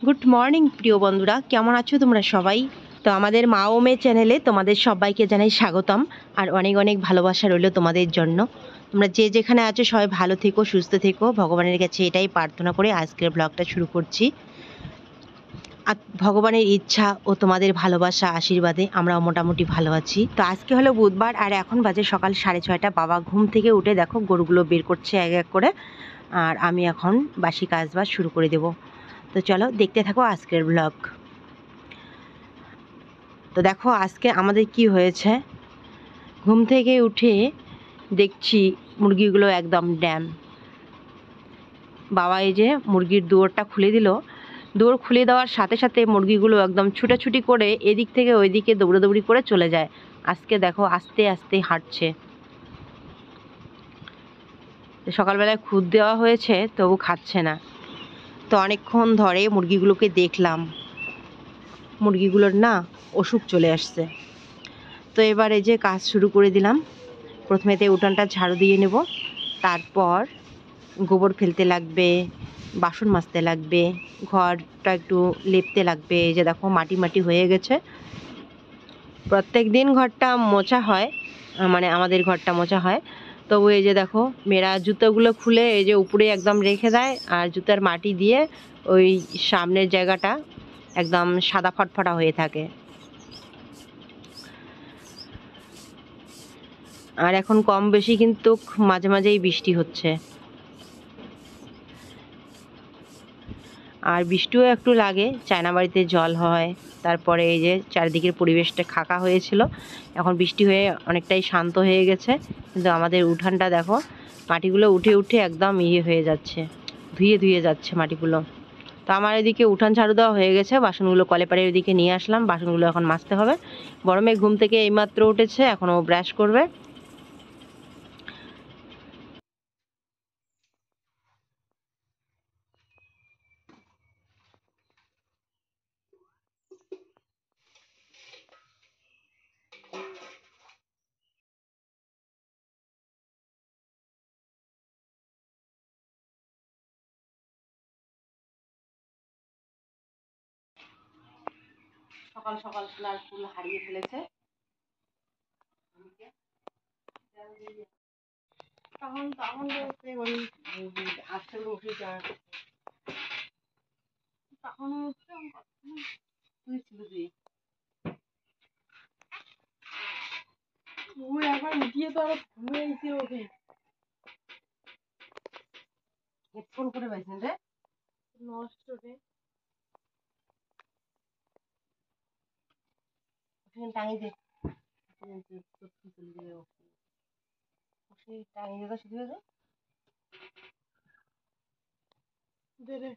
Good morning প্রিয় বন্ধুরা, কেমন আছো তোমরা সবাই? তো আমাদের মা ও মেয়ে চ্যানেলে তোমাদের সবাইকে জানাই স্বাগতম আর অনেক অনেক ভালোবাসা রইল তোমাদের জন্য। তোমরা যে যেখানে আছো সবাই ভালো থেকো, সুস্থ থেকো, ভগবানের কাছে এটাই প্রার্থনা করে আজকের ব্লগটা শুরু করছি। আর ভগবানের ইচ্ছা ও তোমাদের ভালোবাসা আশীর্বাদে আমরাও মোটামুটি ভালো আছি। তো আজকে হলো বুধবার আর এখন বাজে সকাল 6:30। বাবা ঘুম থেকে উঠে দেখো গরুগুলো বের করছে এক এক করে, আর আমি এখন বাসি কাজবাজ শুরু করে দেবো। তো চলো দেখতে থাকো আজকের ব্লগ। তো দেখো আজকে আমাদের কি হয়েছে। ঘুম থেকে উঠে দেখছি মুরগিগুলো একদম ড্যাম। বাবা এই যে মুরগির দুয়ারটা খুলে দিল। দুয়ার খুলে দেওয়ার সাথে সাথে মুরগিগুলো একদম ছুটাছুটি করে এদিক থেকে ওই দিকে দৌড়াদৌড়ি করে চলে যায়। আজকে দেখো আস্তে আস্তে হাঁটছে। সকালবেলায় খুদ দেওয়া হয়েছে তবু খাচ্ছে না। তো অনেকক্ষণ ধরে মুরগিগুলোকে দেখলাম, মুরগিগুলোর না অসুখ চলে আসছে। তো এবার এই যে কাজ শুরু করে দিলাম। প্রথমেতে উঠানটা ঝাড়ু দিয়ে নেব, তারপর গোবর ফেলতে লাগবে, বাসন মাজতে লাগবে, ঘরটা একটু লেপতে লাগবে। এই যে দেখো মাটি মাটি হয়ে গেছে। প্রত্যেক দিন ঘরটা মোছা হয়, মানে আমাদের ঘরটা মোছা হয়। তবু এই যে দেখো মেয়েরা জুতোগুলো খুলে এই যে উপরে একদম রেখে দেয়, আর জুতার মাটি দিয়ে ওই সামনের জায়গাটা একদম সাদা ফটফটা হয়ে থাকে। আর এখন কম বেশি কিন্তু মাঝে মাঝেই বৃষ্টি হচ্ছে, আর বৃষ্টিও একটু লাগে, চায়না বাড়িতে জল হয়। তারপরে এই যে চারিদিকের পরিবেশটা খাকা হয়েছিল, এখন বৃষ্টি হয়ে অনেকটাই শান্ত হয়ে গেছে। কিন্তু আমাদের উঠানটা দেখো মাটিগুলো উঠে উঠে একদম ইয়ে হয়ে যাচ্ছে, ধুয়ে ধুয়ে যাচ্ছে মাটিগুলো। তো আমার এদিকে উঠান ঝাড়ু দেওয়া হয়ে গেছে, বাসনগুলো কলেপাড়ের ওদিকে নিয়ে আসলাম, বাসনগুলো এখন মাজতে হবে। বড় মেয়ে ঘুম থেকে এইমাত্র উঠেছে, এখন ও ব্রাশ করবে। সকাল সকাল ফুল হারিয়ে ফেলেছে। তখন তখন ওই আসতে উঠে যায়, তখন তুই ছিল যে তুই একবার উঠিয়ে তো আরো ঘুমিয়েছি ওকে। হেডফোন করে পাইছেন রে নষ্ট রে, টাঙিয়ে দে টাঙিয়ে দে শুধু দে রে।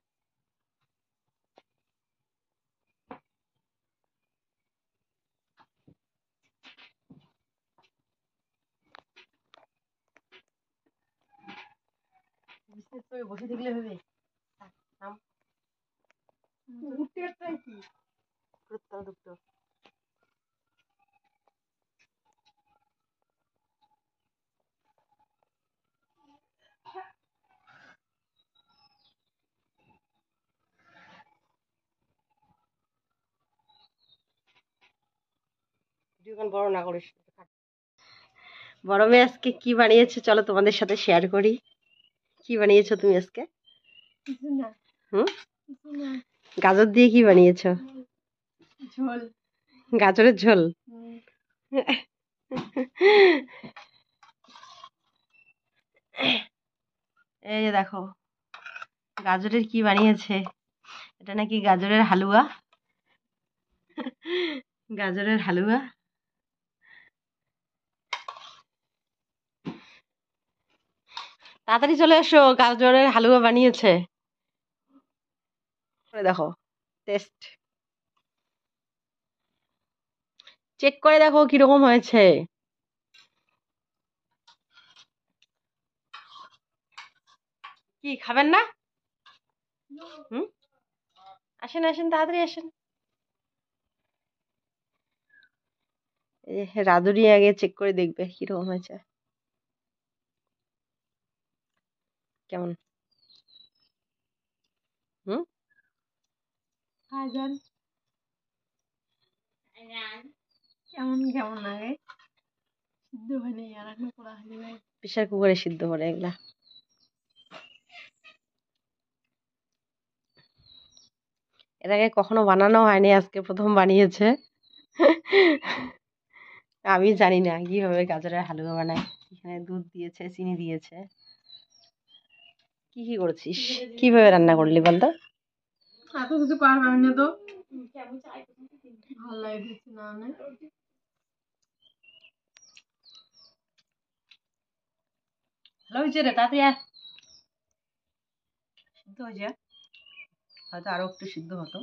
বসে থাকলে হবে, উঠতে কি দুটো বড় না করিস। বড় মেয়ে আজকে কি বানিয়েছে চলো তোমাদের সাথে শেয়ার করি। কি বানিয়েছো তুমি আজকে? হুম, গাজর দিয়ে কি বানিয়েছো? ঝোল, গাজরের ঝোল। এই যে দেখো গাজরের কি বানিয়েছে, এটা নাকি গাজরের হালুয়া। গাজরের হালুয়া। তাড়াতাড়ি চলে এসো, গাজরের হালুয়া বানিয়েছে। দেখো টেস্ট চেক করে দেখো কিরকম হয়েছে। কি খাবেন না? হুম, আসেন আসেন তাড়াতাড়ি আসেন। রাধুনি আগে চেক করে দেখবে কিরকম হয়েছে, কেমন। হুম, হাজার কেমন কেমন লাগে সিদ্ধ হয় না আর একটা করা হয়নি ভাই। প্রেশার কুকারে সিদ্ধ করে এগুলা। এর আগে কখনো বানানো হয়নি, আজকে প্রথম বানিয়েছে। আমি জানি না কিভাবে গাজরের হালুয়া বানায়। এখানে দুধ দিয়েছে, চিনি দিয়েছে। কি কি করেছিস, কিভাবে রান্না করলি বলতো? এত কিছু পারবে না তো, ভালো লাগে না অনেক। ভালো হয়েছে রে, তাড়াতাড়ি আয়। সিদ্ধ হয়েছে, হয়তো আরো একটু সিদ্ধ হতো।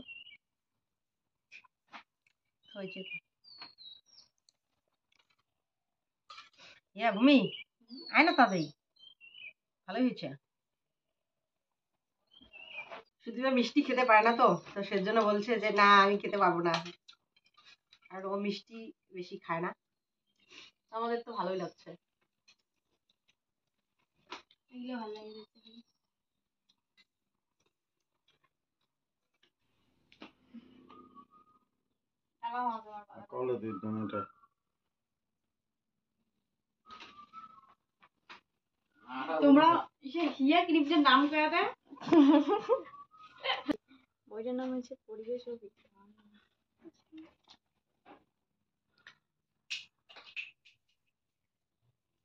হয়েছে ইয়া ভূমি, আয় না তাড়াতাড়ি। ভালো হয়েছে। শুধু মিষ্টি খেতে পারে না, তো তো সেজন্য বলছে যে না আমি খেতে পারবো না। আর ও মিষ্টি বেশি খায় না। আমাদের তো ভালোই লাগছে। এগুলো ভালো লাগে। তোমরা হিয়া ক্লিপের নাম কয়াতে বইটার নাম হচ্ছে পরিবেশ ও বিজ্ঞান।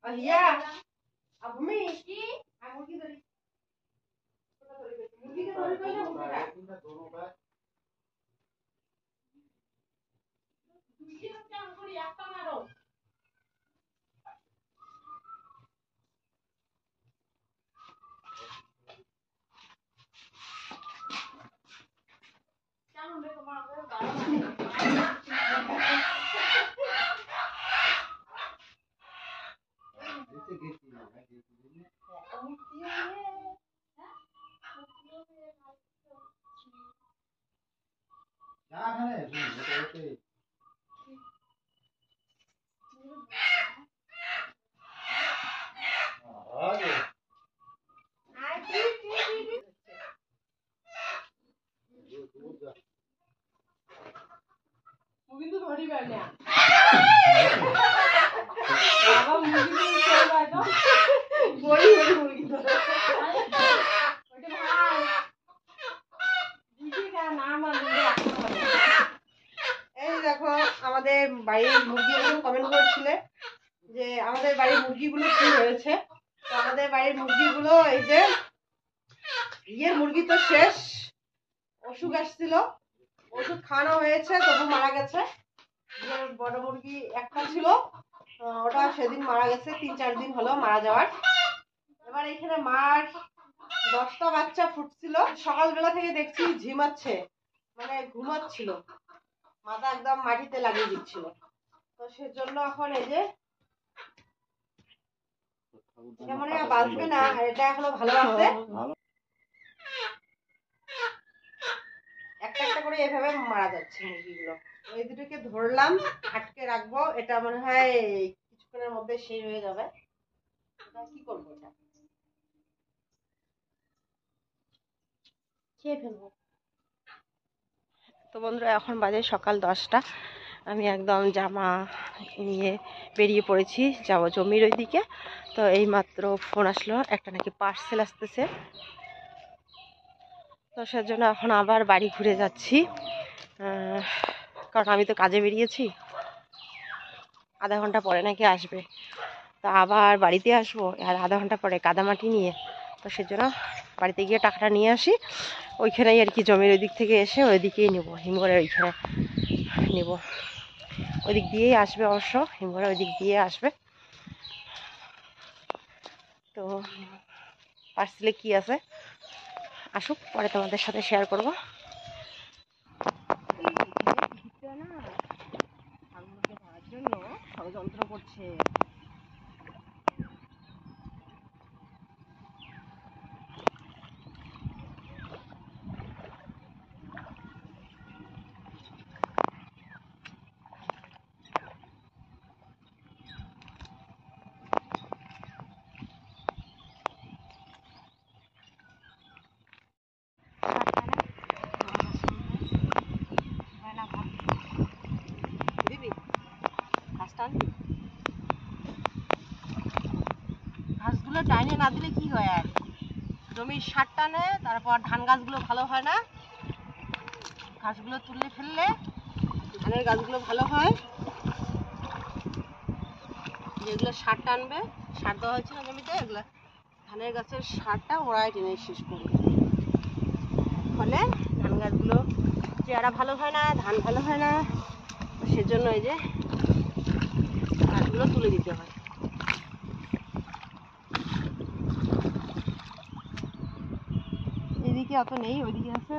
হিয়া ভূমি কি মুরগি ধরি, মুরগিকে ধরি কইলা মুরগিটা দুইটা কাম করি একটা মারো। কেমন রে তোমার কিন্তু ধরি পাইলে বাবা মুরগি তো খেয়ে পায় তো বড়ি বড়ি মুরগি তো ওটা ভাই দিদি না নাম আর রাখতে হবে। এই দেখো আমাদের বাড়ির মুরগিগুলো কমেন্ট করেছিলে যে আমাদের বাড়ির মুরগিগুলো কি হয়েছে। তো আমাদের বাড়ির মুরগিগুলো এই যে ইয়ের মুরগি তো শেষ, অসুখ আসছিল, ওষুধ খাওয়ানো হয়েছে তবু মারা গেছে। যে বড় মুরগি একটা ছিল ওটা সেদিন মারা গেছে, 3-4 দিন হলো মারা যাওয়ার। এবার এখানে মার 10টা বাচ্চা ফুটছিল, সকালবেলা থেকে দেখছি ঝিমাচ্ছে, মানে ঘুমাচ্ছিল, মাথা একদম মাটিতে লাগিয়ে দিচ্ছিল। তো সেজন্য এখন এই যে যেমন বাঁচবে না, এটা এখনো ভালো আছে, একটা একটা করে এভাবে মারা যাচ্ছে মুরগিগুলো। এই দুটোকে ধরলাম, আটকে রাখবো, এটা মনে হয় কিছুক্ষণের মধ্যে শেষ হয়ে যাবে। কি করবো, এটা খেয়ে ফেলবো। তো বন্ধুরা এখন বাজে সকাল 10টা, আমি একদম জামা নিয়ে বেরিয়ে পড়েছি, যাবো জমির ওই দিকে। তো এই মাত্র ফোন আসলো, একটা নাকি পার্সেল আসতেছে, তো সেজন্য এখন আবার বাড়ি ঘুরে যাচ্ছি। কারণ আমি তো কাজে বেরিয়েছি, আধা ঘন্টা পরে নাকি আসবে, তো আবার বাড়িতে আসবো আর আধা ঘন্টা পরে কাদামাটি নিয়ে। তো সেজন্য বাড়িতে গিয়ে টাকাটা নিয়ে আসি, ওইখানেই আর কি জমির ওই দিক থেকে এসে ওইদিকেই নেবো, হিমঘরের ওইখানে নেব, ওই দিক দিয়েই আসবে, অবশ্য হিমঘরে ওই দিক দিয়ে আসবে। তো পার্সেলে কি আছে আসুক, পরে তোমাদের সাথে শেয়ার করবো। না আগুনকে ধরার জন্য ষড়যন্ত্র করছে। টাইনে না দিলে কি হয়, আর জমির সার টানে, তারপর ধান গাছগুলো ভালো হয় না, ঘাসগুলো তুলে ফেললে ধানের গাছগুলো ভালো হয়। যেগুলো সার টানবে, সার দেওয়া হয়েছে না জমিতে, এগুলো ধানের গাছের সারটা ওরাই টেনে শেষ করবে, ফলে ধান গাছগুলো চেহারা ভালো হয় না, ধান ভালো হয় না। সেজন্য এই যে গাছগুলো তুলে দিতে হয়। এদিকে অত নেই, ওইদিকে আছে,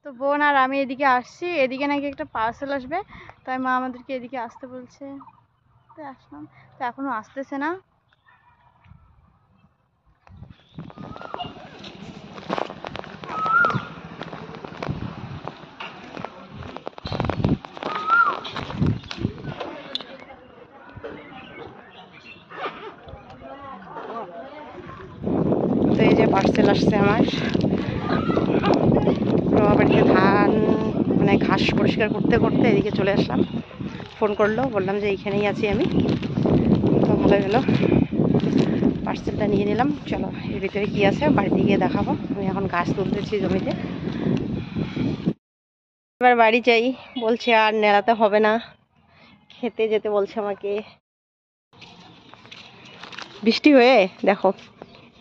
তো বোন আর আমি এদিকে আসছি, এদিকে নাকি একটা পার্সেল আসবে, তাই মা আমাদেরকে এদিকে আসতে বলছে, তো আসলাম। তো এখনো আসতেছে না। তো এই যে পার্সেল আসছে আমার, বাড়িতে ধান মানে ঘাস পরিষ্কার করতে করতে এদিকে চলে আসলাম। ফোন করলো, বললাম যে এইখানেই আছি আমি। তো ভালো গেল, পার্সেলটা নিয়ে নিলাম। চলো এর ভিতরে কি আছে বাড়িতে গিয়ে দেখাবো। আমি এখন ঘাস তুলতেছি জমিতে। এবার বাড়ি যাই, বলছে আর নেড়াতে হবে না, খেতে যেতে বলছে আমাকে। বৃষ্টি হয়ে দেখো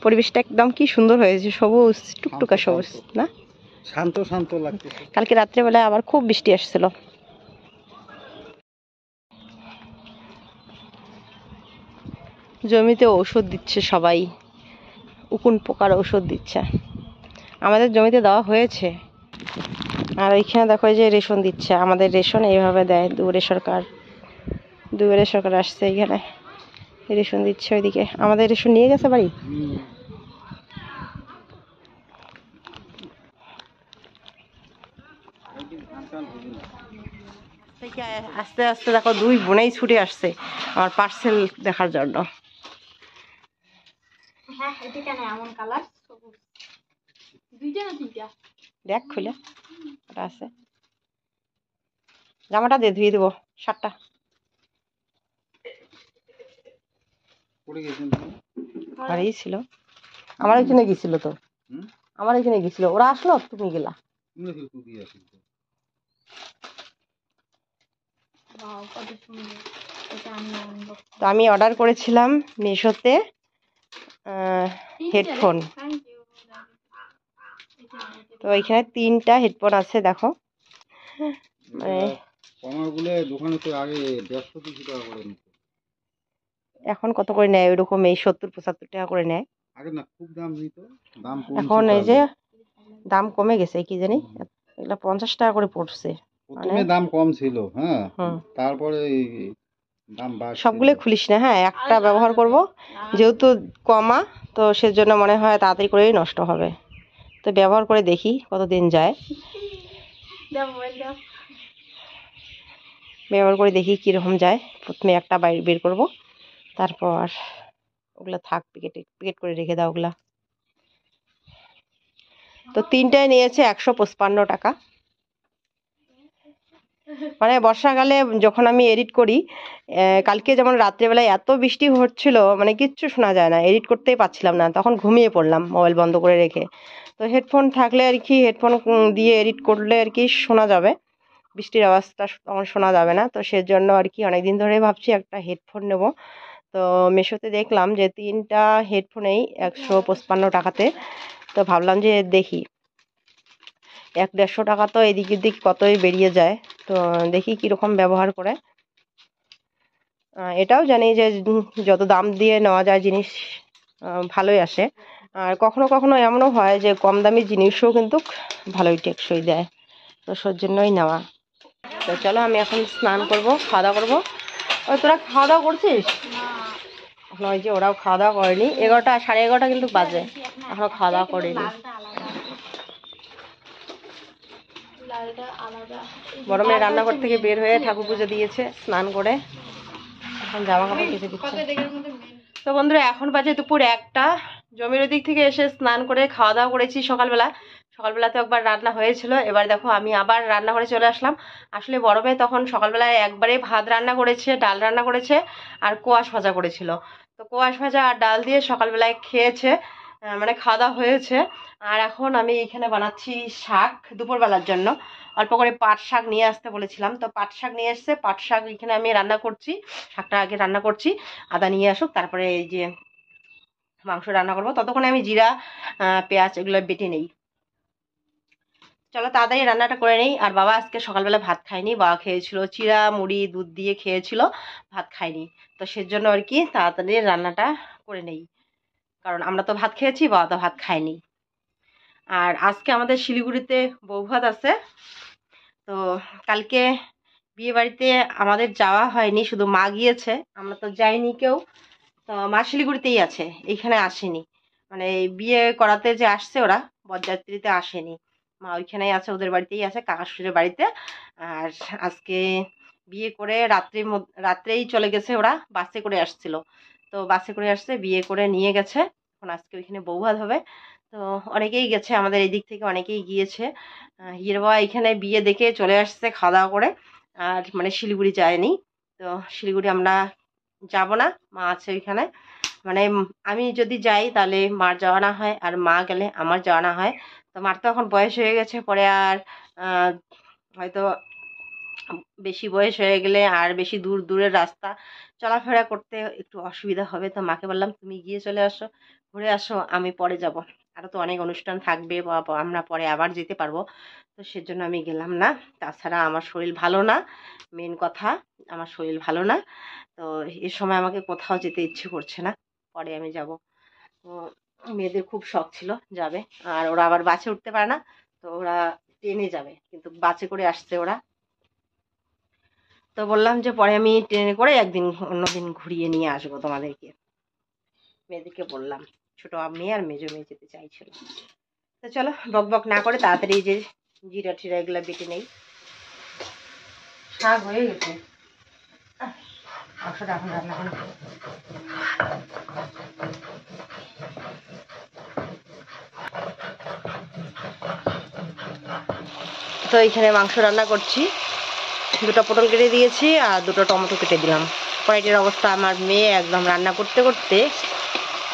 পরিবেশটা একদম কি সুন্দর হয়েছে, সবুজ টুকটুকা সবুজ না, শান্ত শান্ত লাগছে। কালকে রাত্রেবেলায় আবার খুব বৃষ্টি আসছিল। জমিতে ঔষধ দিচ্ছে সবাই, উকুন পোকার ঔষধ দিচ্ছে। আমাদের জমিতে দেওয়া হয়েছে। আর ওইখানে দেখো যে রেশন দিচ্ছে, আমাদের রেশন এইভাবে দেয়, দুয়ারে সরকার আসছে এখানে রেশন দিচ্ছে। ওইদিকে আমাদের রেশন নিয়ে গেছে বাড়ি। আস্তে আস্তে দেখো দুই বোনেই ছুটে আসছে আমার পার্সেল দেখার জন্য। হ্যাঁ, এটা কেন এমন কালার? দুইটা না তিনটা? দেখ খুলে ওটা আছে, জামাটা দিয়ে ধুয়ে দেবো, শার্টটা। ঘরেই ছিল, আমার ওইখানে গেছিল তো, আমার ওইখানে গেছিল, ওরা আসলো তুমি গেলা। তো আমি অর্ডার করেছিলাম মিশোতে হেডফোন। তো এখানে 3টা হেডফোন আছে দেখো, মানে এখন কত করে নেয় ওইরকম, এই 70-75 টাকা করে নেয়। এখন এই যে দাম কমে গেছে কি জানি, এগুলা 50 টাকা করে পড়ছে। প্রথমে দাম কম ছিল, হ্যাঁ, তারপরে দাম বাড়ছে। সবগুলো খুলিস না, হ্যাঁ একটা ব্যবহার করব, যেহেতু কমা, তো সেজন্য মনে হয় তাড়াতাড়ি করেই নষ্ট হবে। তো ব্যবহার করে দেখি কতদিন যায়, ব্যবহার করে দেখি কীরকম যায়। প্রথমে একটা বাইরে বের করব, তারপর ওগুলো থাক, প্যাকেট করে রেখে দাও ওগুলা। তো 3টায় নিয়েছে 155 টাকা। মানে বর্ষাকালে যখন আমি এডিট করি, কালকে যেমন রাত্রেবেলায় এত বৃষ্টি হচ্ছিল, মানে কিচ্ছু শোনা যায় না, এডিট করতেই পারছিলাম না, তখন ঘুমিয়ে পড়লাম মোবাইল বন্ধ করে রেখে। তো হেডফোন থাকলে আর কি, হেডফোন দিয়ে এডিট করলে আর কি শোনা যাবে, বৃষ্টির আওয়াজটা তখন শোনা যাবে না। তো সেজন্য আর কি অনেকদিন ধরে ভাবছি একটা হেডফোন নেব। তো মিশোতে দেখলাম যে 3টা হেডফোনেই 155 টাকাতে। তো ভাবলাম যে দেখি, 100-150 টাকা তো এদিক ওদিক কতই বেরিয়ে যায়। তো দেখি কীরকম ব্যবহার করে। এটাও জানি যে যত দাম দিয়ে নেওয়া যায় জিনিস ভালোই আসে, আর কখনো কখনো এমনও হয় যে কম দামি জিনিসও কিন্তু ভালোই টেকসই দেয়। তো সেজন্যই নেওয়া। তো চলো আমি এখন স্নান করব, খাওয়া দাওয়া করবো। ওই তোরা খাওয়া দাওয়া করছিস? এখন ওই যে ওরাও খাওয়া দাওয়া করেনি, 11টা 11:30 কিন্তু বাজে, এখনো খাওয়া দাওয়া করেনি। বড় মেয়ে রান্নাঘর থেকে বের হয়ে ঠাকুর পুজো দিয়েছে, স্নান করে এখন জামা কাপড় কেচে দিচ্ছে। তো বন্ধুরা এখন বাজে দুপুর 1টা। জমির ওদিক থেকে এসে স্নান করে খাওয়া দাওয়া করেছি সকালবেলা। সকালবেলা তো একবার রান্না হয়েছিল, এবার দেখো আমি আবার রান্না করে চলে আসলাম। আসলে বড় মেয়ে তখন সকালবেলায় একবারে ভাত রান্না করেছে, ডাল রান্না করেছে আর কোয়াশ ভাজা করেছিল। তো কোয়াশ ভাজা আর ডাল দিয়ে সকালবেলায় খেয়েছে, মানে খাওয়া দাওয়া হয়েছে। আর এখন আমি এখানে বানাচ্ছি শাক দুপুরবেলার জন্য। অল্প করে পাট শাক নিয়ে আসতে বলেছিলাম, তো পাট শাক নিয়ে এসছে। পাট শাক এখানে আমি রান্না করছি, শাকটা আগে রান্না করছি। আদা নিয়ে আসুক, তারপরে এই যে মাংস রান্না করবো। ততক্ষণে আমি জিরা পেঁয়াজ এগুলো বেটে নেই। চলো তাড়াতাড়ি রান্নাটা করে নেই। আর বাবা আজকে সকালবেলা ভাত খায়নি, বাবা খেয়েছিল চিড়া মুড়ি দুধ দিয়ে খেয়েছিল, ভাত খায়নি। তো সেজন্য আর কি তাড়াতাড়ি রান্নাটা করে নেই, কারণ আমরা তো ভাত খেয়েছি, বাবা তো ভাত খায়নি। আর আজকে আমাদের শিলিগুড়িতে বৌভাত আছে। তো কালকে বিয়ে বাড়িতে আমাদের যাওয়া হয়নি, শুধু মা গিয়েছে, আমরা তো যাইনি কেউ। তো মা শিলিগুড়িতেই আছে, এইখানে আসেনি। মানে বিয়ে করাতে যে আসছে ওরা, বরযাত্রীতে আসেনি। মা ওইখানেই আছে, ওদের বাড়িতেই আছে, কাকা শ্বশুরের বাড়িতে। আর আজকে বিয়ে করে রাত্রেই চলে গেছে ওরা, বাসে করে আসছিল। তো বাসে করে আসছে, বিয়ে করে নিয়ে গেছে। এখন আজকে ওইখানে বৌভাত হবে। তো অনেকেই গেছে, আমাদের এই দিক থেকে অনেকেই গিয়েছে। হিয়ের বাবা এখানে বিয়ে দেখে চলে আসছে খাওয়া দাওয়া করে, আর মানে শিলিগুড়ি যায়নি। তো শিলিগুড়ি আমরা যাব না, মা আছে ওইখানে। মানে আমি যদি যাই তাহলে মার যাওয়া না হয়, আর মা গেলে আমার যাওয়া না হয়। তো মার তো এখন বয়স হয়ে গেছে, পরে আর হয়তো বেশি বয়স হয়ে গেলে আর বেশি দূরের রাস্তা চলাফেরা করতে একটু অসুবিধা হবে। তো মাকে বললাম তুমি গিয়ে চলে আসো, ঘুরে আসো, আমি পরে যাব। আরও তো অনেক অনুষ্ঠান থাকবে, বা আমরা পরে আবার যেতে পারবো। তো সেজন্য আমি গেলাম না। তাছাড়া আমার শরীর ভালো না, মেন কথা আমার শরীর ভালো না। তো এ সময় আমাকে কোথাও যেতে ইচ্ছে করছে না, পরে আমি যাব। তো মেয়েদের খুব শখ ছিল যাবে, আর ওরা আবার বাসে উঠতে পারে না, তো ওরা ট্রেনে যাবে, কিন্তু বাসে করে আসছে ওরা। তো বললাম যে পরে আমি ট্রেনে করে একদিন অন্যদিন ঘুরিয়ে নিয়ে আসবো তোমাদেরকে। মেয়েদেরকে বললাম, ছোট মেয়ে আর মেজো মেয়ে যেতে চাইছিল। তো চলো বক বক না করে তাড়াতাড়ি যে জিরা টিরা এগুলো বেটে নেই। শাক হয়ে গেছে, মাংসটা এখন রান্না করে। তো এইখানে মাংস রান্না করছি, দুটো পটল কেটে দিয়েছি আর দুটো টমেটো কেটে দিলাম। কড়াইটির অবস্থা আমার মেয়ে একদম রান্না করতে করতে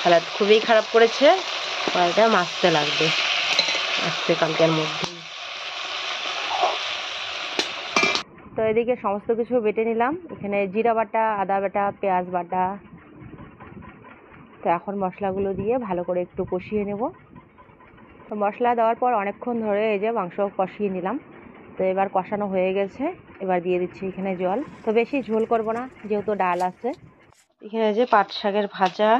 হালাত খুবই খারাপ করেছে, কড়াইটা মাজতে লাগবে আজকে কালকের মধ্যে। তো এদিকে সমস্ত কিছু বেটে নিলাম, এখানে জিরা বাটা, আদা বাটা, পেঁয়াজ বাটা। তো এখন মশলাগুলো দিয়ে ভালো করে একটু কষিয়ে নেব। তো মশলা দেওয়ার পর অনেকক্ষণ ধরে এই যে মাংস কষিয়ে নিলাম। তো এবার কষানো হয়ে গেছে, এবার দিয়ে দিচ্ছি এখানে জল। তো বেশি ঝোল করব না, যেহেতু ডাল আছে। এখানে যে পাট শাকের ভাজা,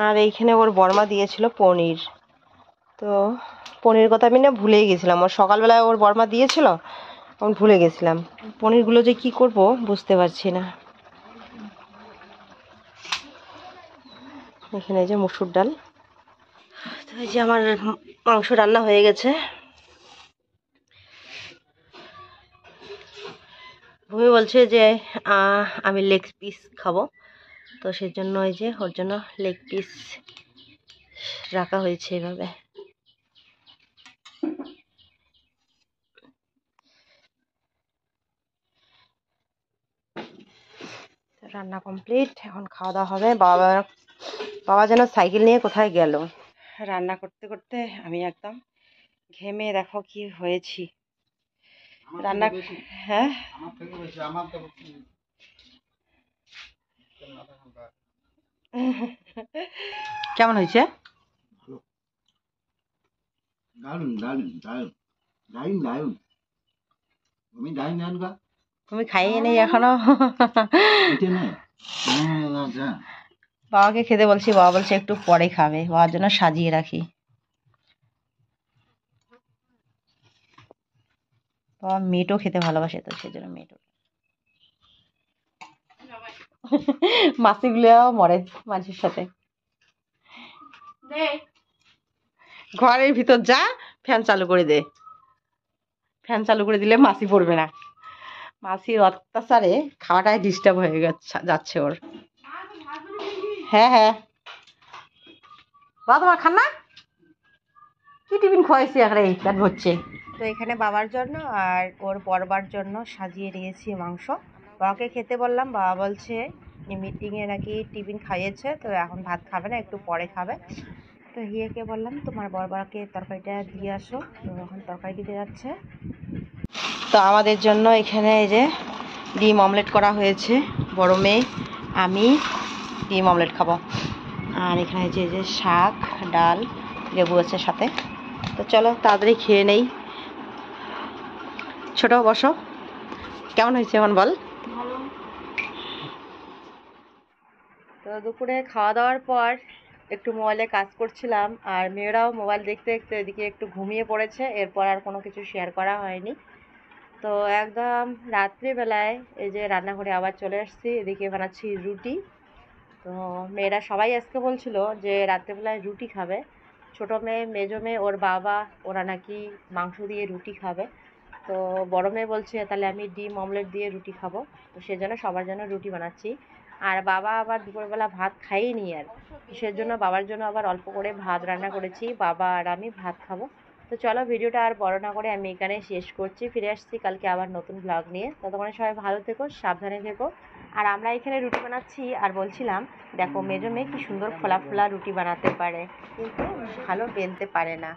আর এইখানে ওর বর্মা দিয়েছিল পনির। তো পনির কথা আমি না ভুলেই গেছিলাম, ওর সকালবেলায় ওর বর্মা দিয়েছিল, আমি ভুলে গেছিলাম। পনিরগুলো যে কি করব বুঝতে পারছি না। এখানে যে মসুর ডাল। তো এই যে আমার মাংস রান্না হয়ে গেছে। ভূমি বলছে যে আমি লেগ পিস খাবো, তো সেজন্য ওই যে ওর জন্য লেগ পিস রাখা হয়েছে এভাবে। রান্না কমপ্লিট, এখন খাওয়া দাওয়া হবে। বাবা যেন সাইকেল নিয়ে কোথায় গেল। রান্না করতে করতে আমি একদম ঘেমে দেখো কি হয়েছি। রান্না হ্যাঁ কেমন হয়েছে? দারুন দারুন দারুন দারুন দারুন। তুমি দারুন দারুন কা তুমি খাইয়ে নেই এখনো। এটা না না বাবাকে খেতে বলছি, বাবা বলছে একটু পরে খাবে, বাবার জন্য সাজিয়ে রাখি। বাবা মেটও খেতে ভালোবাসে, তো সেজন্য মেটও। মাছিগুলো মরে মাছির সাথে। ঘরের ভিতর যা, ফ্যান চালু করে দে, ফ্যান চালু করে দিলে মাছি পড়বে না। মাছির অত্যাচারে খাওয়াটাই ডিস্টার্ব হয়ে যাচ্ছে ওর। হ্যাঁ হ্যাঁ বাবা, তোমার খান না কি কি টিফিন খোয়াইছি এখানে পেট ভরছে। তো এখানে বাবার জন্য আর ওর বড়বার জন্য সাজিয়ে নিয়েছি মাংস। বাবাকে খেতে বললাম, বাবা বলছে মিটিংয়ে নাকি টিফিন খাইয়েছে, তো এখন ভাত খাবে না, একটু পরে খাবে। তো হিয়াকে বললাম তোমার বড়বাকে তরকারিটা দিয়ে আসো, তো এখন তরকারি দিতে যাচ্ছে। তো আমাদের জন্য এখানে এই যে ডিম অমলেট করা হয়েছে, বড় মেয়ে আমি ডিম অমলেট খাবো। আর এখানে যে যে শাক, ডাল, লেবু আছে সাথে। তো চলো তাড়াতাড়ি খেয়ে নেই। ছোট বসো, কেমন হয়েছে এখন বল। ভালো। তো দুপুরে খাওয়া দাওয়ার পর একটু মোবাইলে কাজ করছিলাম, আর মেয়েরাও মোবাইল দেখতে দেখতে এদিকে একটু ঘুমিয়ে পড়েছে। এরপর আর কোনো কিছু শেয়ার করা হয়নি। তো একদম রাত্রিবেলায় এই যে রান্নাঘরে আবার চলে আসছি, এদিকে বানাচ্ছি রুটি। তো মেয়েরা সবাই আজকে বলছিল যে রাত্রেবেলায় রুটি খাবে। ছোটো মেয়ে, মেজো মেয়ে, ওর বাবা, ওরা নাকি মাংস দিয়ে রুটি খাবে। তো বড় মেয়ে বলছে তাহলে আমি ডিম অমলেট দিয়ে রুটি খাবো, তো সেজন্য সবার জন্য রুটি বানাচ্ছি। আর বাবা আবার দুপুরবেলা ভাত খাইনি, আর সেজন্য বাবার জন্য আবার অল্প করে ভাত রান্না করেছি, বাবা আর আমি ভাত খাবো। তো চলো ভিডিওটা আর বড় না করে আমি এখানে শেষ করছি। ফিরে আসছি কালকে আবার নতুন ব্লগ নিয়ে। ততক্ষণে সবাই ভালো থেকো, সাবধানে থেকো। আর আমরা এখানে রুটি বানাচ্ছি, আর বলছিলাম দেখো মেজো মেয়ে কি সুন্দর ফোলা ফোলা রুটি বানাতে পারে, কিন্তু ভালো বেলতে পারে না।